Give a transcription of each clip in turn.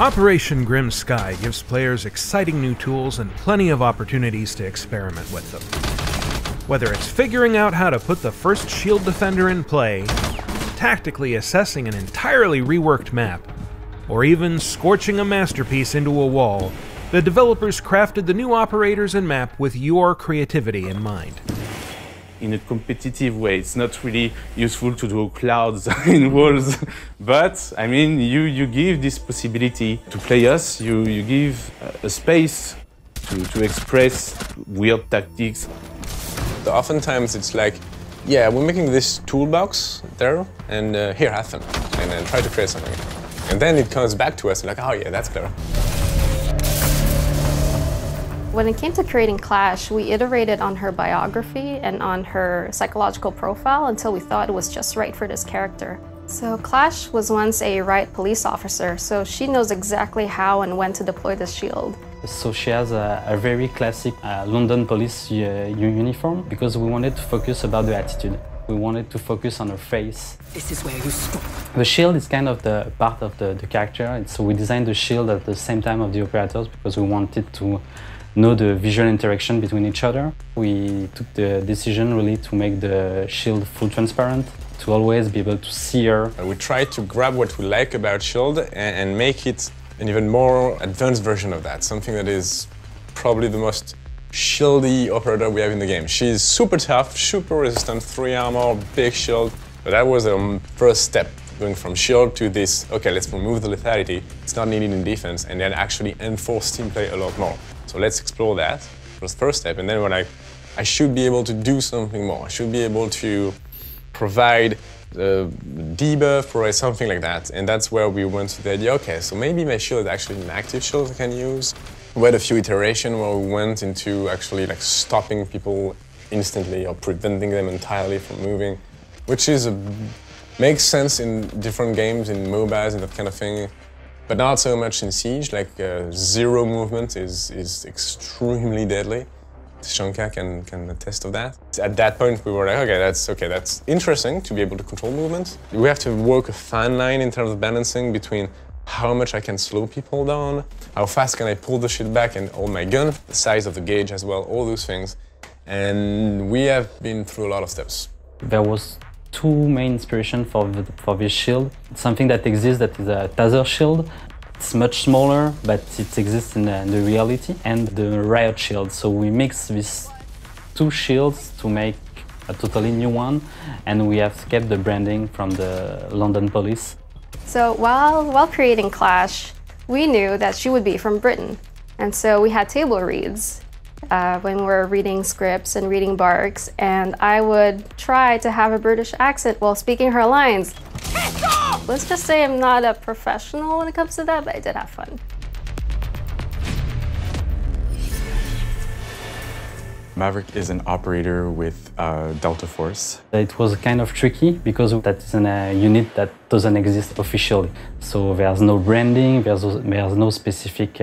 Operation Grim Sky gives players exciting new tools and plenty of opportunities to experiment with them. Whether it's figuring out how to put the first shield defender in play, tactically assessing an entirely reworked map, or even scorching a masterpiece into a wall, the developers crafted the new operators and map with your creativity in mind. In a competitive way, it's not really useful to do clouds in walls, but I mean, you give this possibility to players, you give a space to express weird tactics. Oftentimes it's like, yeah, we're making this toolbox there, and here, have fun, and then try to create something. And then it comes back to us, like, oh yeah, that's clever. When it came to creating Clash, we iterated on her biography and on her psychological profile until we thought it was just right for this character. So Clash was once a riot police officer, so she knows exactly how and when to deploy the shield. So she has a very classic London police uniform because we wanted to focus about the attitude. We wanted to focus on her face. This is where you stop. The shield is kind of the part of the character, and so we designed the shield at the same time of the operators because we wanted to know the visual interaction between each other. We took the decision really to make the shield full transparent, to always be able to see her. We tried to grab what we like about shield and make it an even more advanced version of that, something that is probably the most shieldy operator we have in the game. She's super tough, super resistant, 3 armor, big shield, but that was the first step, going from shield to this, okay, let's remove the lethality, it's not needed in defense, and then actually enforce team play a lot more. So let's explore that. That was the first step, and then when I should be able to do something more. I should be able to provide debuff, provide something like that, and that's where we went to the idea, okay, so maybe my shield is actually an active shield I can use. We had a few iterations where we went into actually like stopping people instantly or preventing them entirely from moving, which is makes sense in different games, in MOBAs and that kind of thing, but not so much in Siege. Like zero movement is extremely deadly. Shanka can attest of that. At that point, we were like, okay, that's interesting to be able to control movement. We have to work a fine line in terms of balancing between how much I can slow people down, how fast can I pull the shit back and hold my gun, the size of the gauge as well, all those things. And we have been through a lot of steps. There was 2 main inspirations for this shield. It's something that exists that is a taser shield. It's much smaller, but it exists in the reality, and the riot shield. So we mix these 2 shields to make a totally new one, and we have kept the branding from the London police. So while creating Clash, we knew that she would be from Britain. And so we had table reads when we were reading scripts and reading barks, and I would try to have a British accent while speaking her lines. Let's just say I'm not a professional when it comes to that, but I did have fun. Maverick is an operator with Delta Force. It was kind of tricky because that is a unit that doesn't exist officially. So there's no branding, there's no specific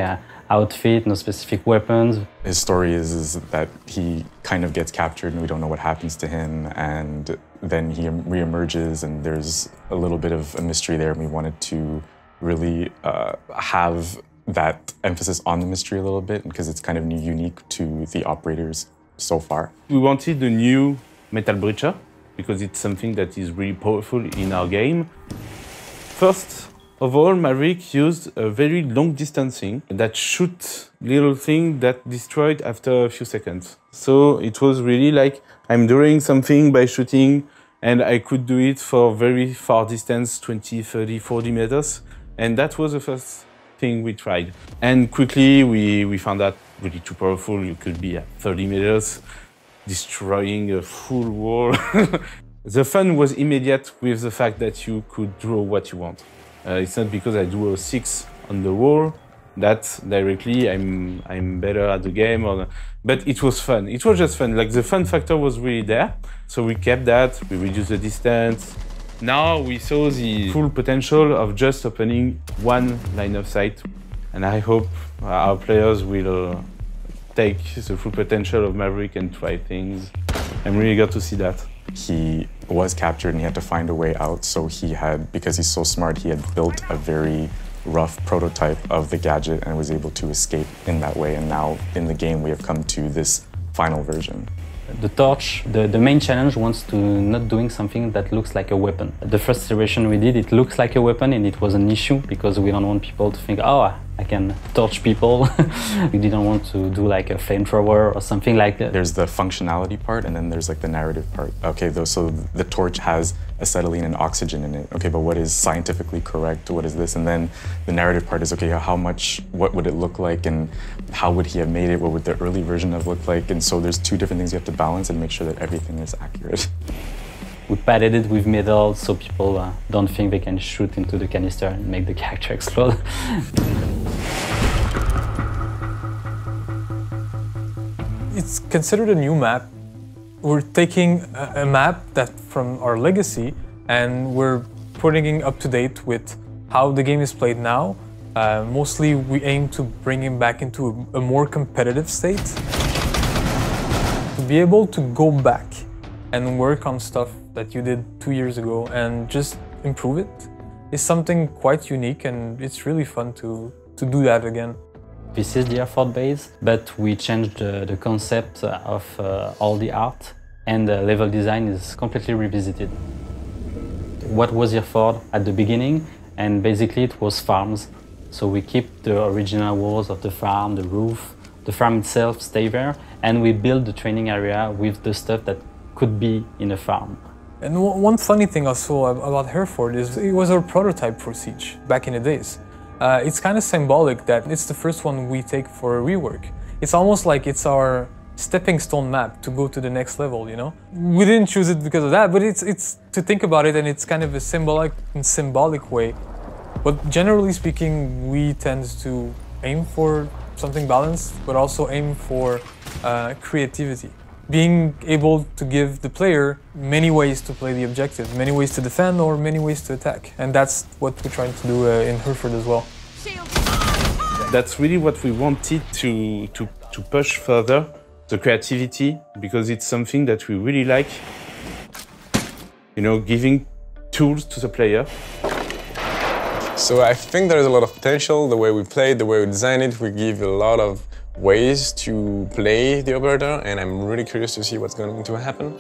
outfit, no specific weapons. His story is that he kind of gets captured and we don't know what happens to him, and then he reemerges and there's a little bit of a mystery there, and we wanted to really have that emphasis on the mystery a little bit because it's kind of unique to the operators so far. We wanted a new metal breacher because it's something that is really powerful in our game. First of all, Maverick used a very long distancing that shoots little thing that destroyed after a few seconds. So it was really like I'm doing something by shooting, and I could do it for very far distance, 20, 30, 40 meters. And that was the first thing we tried. And quickly we found that really too powerful. You could be at 30 meters, destroying a full wall. The fun was immediate with the fact that you could draw what you want. It's not because I drew a 6 on the wall that directly I'm better at the game, but it was fun. It was just fun. Like the fun factor was really there. So we kept that, we reduced the distance. Now we saw the full potential of just opening one line of sight. And I hope our players will take the full potential of Maverick and try things. I'm really glad to see that. He was captured and he had to find a way out, so he had, because he's so smart, he had built a very rough prototype of the gadget and was able to escape in that way. And now in the game, we have come to this final version. The torch, the main challenge wants to not doing something that looks like a weapon. The first iteration we did, it looks like a weapon, and it was an issue because we don't want people to think, oh, I can torch people. We didn't want to do like a flamethrower or something like that. There's the functionality part, and then there's like the narrative part. Okay, so the torch has acetylene and oxygen in it. Okay, but what is scientifically correct? What is this? And then the narrative part is, okay, what would it look like, and how would he have made it? What would the early version have looked like? And so there's two different things you have to balance and make sure that everything is accurate. We padded it with metal so people don't think they can shoot into the canister and make the character explode. It's considered a new map. We're taking a map that from our legacy and we're putting it up to date with how the game is played now. Mostly we aim to bring it back into a more competitive state. To be able to go back and work on stuff that you did 2 years ago and just improve it is something quite unique, and it's really fun to do that again. This is the Hereford Base, but we changed the concept of all the art, and the level design is completely revisited. What was Hereford at the beginning? And basically it was farms. So we keep the original walls of the farm, the roof, the farm itself stay there, and we build the training area with the stuff that could be in a farm. And one funny thing also about Hereford is it was our prototype for Siege back in the days. It's kind of symbolic that it's the first one we take for a rework. It's almost like it's our stepping stone map to go to the next level, you know? We didn't choose it because of that, but it's to think about it, and it's kind of a symbolic way. But generally speaking, we tend to aim for something balanced, but also aim for creativity. Being able to give the player many ways to play the objective, many ways to defend or many ways to attack. And that's what we're trying to do in Hereford as well. That's really what we wanted to push further, the creativity, because it's something that we really like, you know, giving tools to the player. So I think there's a lot of potential. The way we play it, the way we design it, we give a lot of ways to play the operator, and I'm really curious to see what's going to happen.